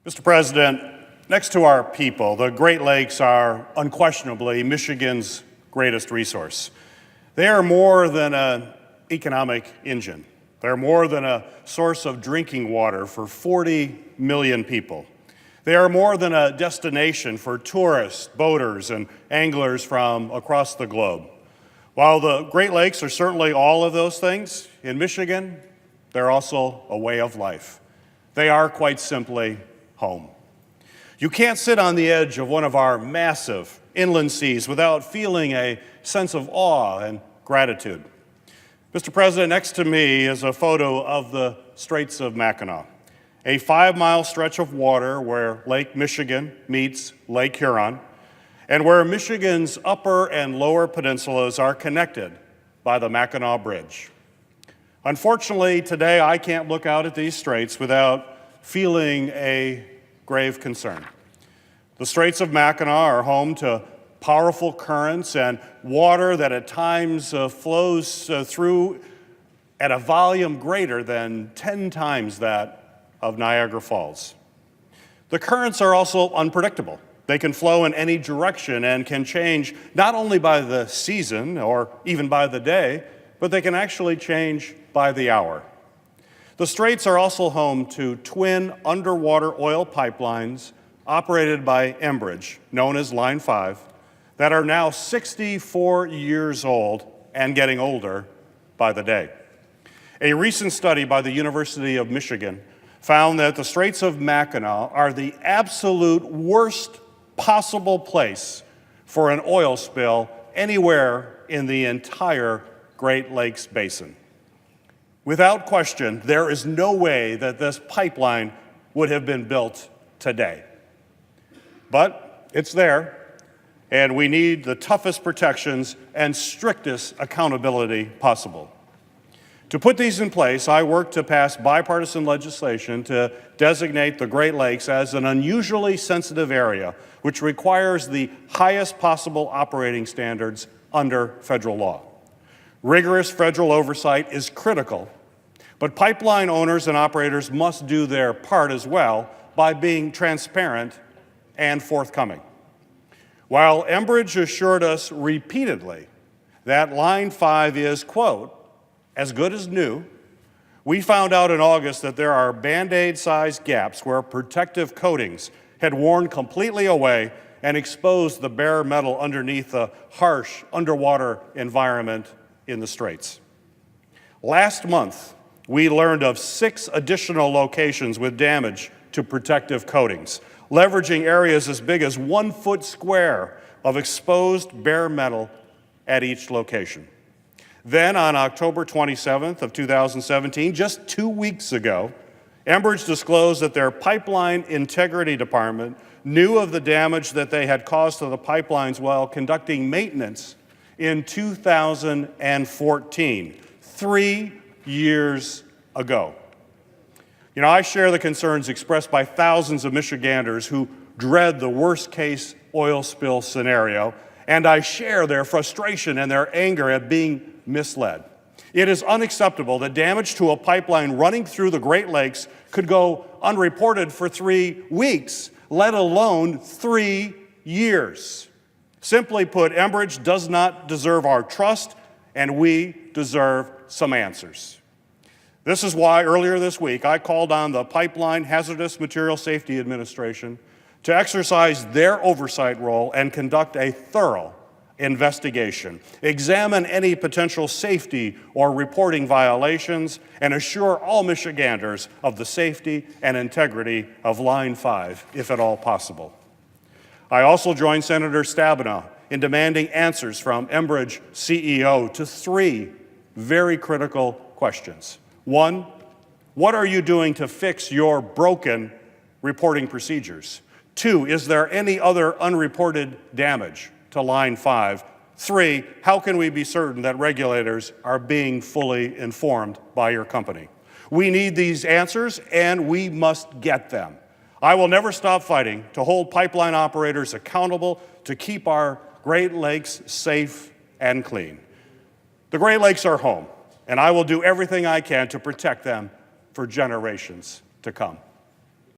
Mr. President, next to our people, the Great Lakes are unquestionably Michigan's greatest resource. They are more than an economic engine. They're more than a source of drinking water for 40 million people. They are more than a destination for tourists, boaters, and anglers from across the globe. While the Great Lakes are certainly all of those things, in Michigan, they're also a way of life. They are quite simply home. You can't sit on the edge of one of our massive inland seas without feeling a sense of awe and gratitude. Mr. President, next to me is a photo of the Straits of Mackinac, a 5-mile stretch of water where Lake Michigan meets Lake Huron, and where Michigan's upper and lower peninsulas are connected by the Mackinac Bridge. Unfortunately, today I can't look out at these straits without feeling a grave concern. The Straits of Mackinac are home to powerful currents and water that at times flows through at a volume greater than 10 times that of Niagara Falls. The currents are also unpredictable. They can flow in any direction and can change not only by the season or even by the day, but they can actually change by the hour. The Straits are also home to twin underwater oil pipelines operated by Enbridge, known as Line 5, that are now 64 years old and getting older by the day. A recent study by the University of Michigan found that the Straits of Mackinac are the absolute worst possible place for an oil spill anywhere in the entire Great Lakes Basin. Without question, there is no way that this pipeline would have been built today. But it's there, and we need the toughest protections and strictest accountability possible. To put these in place, I worked to pass bipartisan legislation to designate the Great Lakes as an unusually sensitive area, which requires the highest possible operating standards under federal law. Rigorous federal oversight is critical, but pipeline owners and operators must do their part as well by being transparent and forthcoming. While Enbridge assured us repeatedly that Line 5 is, quote, as good as new, we found out in August that there are Band-Aid-sized gaps where protective coatings had worn completely away and exposed the bare metal underneath the harsh underwater environment in the Straits. Last month, we learned of 6 additional locations with damage to protective coatings, leveraging areas as big as 1 foot square of exposed bare metal at each location. Then on October 27th of 2017, just 2 weeks ago, Enbridge disclosed that their pipeline integrity department knew of the damage that they had caused to the pipelines while conducting maintenance in 2014, 3 years ago. You know, I share the concerns expressed by thousands of Michiganders who dread the worst-case oil spill scenario, and I share their frustration and their anger at being misled. It is unacceptable that damage to a pipeline running through the Great Lakes could go unreported for 3 weeks, let alone 3 years. Simply put, Enbridge does not deserve our trust, and we deserve some answers. This is why earlier this week I called on the Pipeline Hazardous Material Safety Administration to exercise their oversight role and conduct a thorough investigation, examine any potential safety or reporting violations, and assure all Michiganders of the safety and integrity of Line 5, if at all possible. I also joined Senator Stabenow in demanding answers from Enbridge CEO to 3 very critical questions. 1, what are you doing to fix your broken reporting procedures? 2, is there any other unreported damage to Line 5? 3, how can we be certain that regulators are being fully informed by your company? We need these answers, and we must get them. I will never stop fighting to hold pipeline operators accountable to keep our Great Lakes safe and clean. The Great Lakes are home, and I will do everything I can to protect them for generations to come.